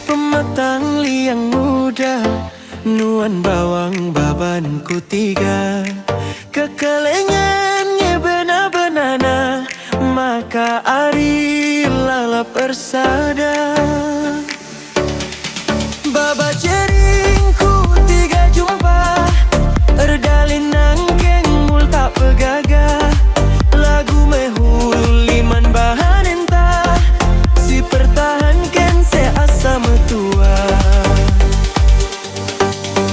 pematang liang muda, nuan bawang baban ku tiga, kekalengannya benar-benana, maka ari lala persada. Baba jeringku tiga jumpa, erdalin nangkeng mul tak pegaga, lagu mehul liman bahan entah, si pertahankan se asa metua.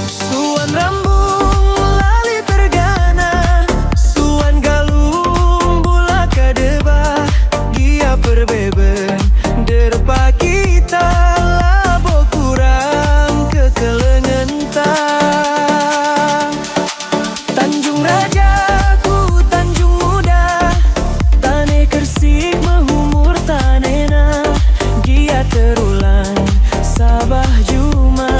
Suan rambung lali tergana, suan galung bula kadeba, gia perbeben derpa kita labo kurang kekelengan tak. Tanjung Raja ku Tanjung Muda, tane kersik mehumur tanena, gia terulang Sabah Juma,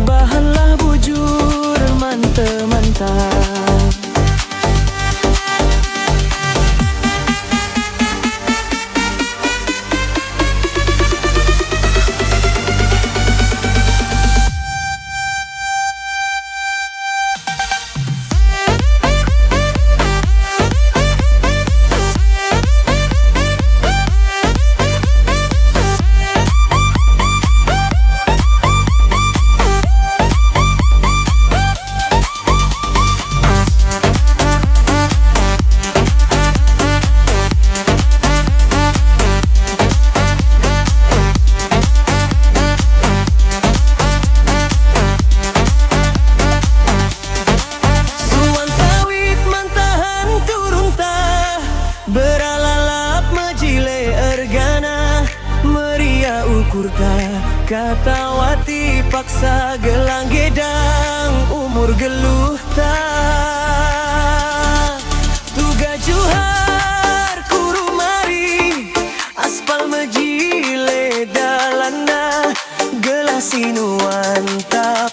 bahanlah bujur mantap-mantap. Beralalap majile ergana, meriah ukurta kata wati paksa gelang gedang umur geluh tak. Tuga juhar kurumari, aspal majile dalana, gelah sinuan tak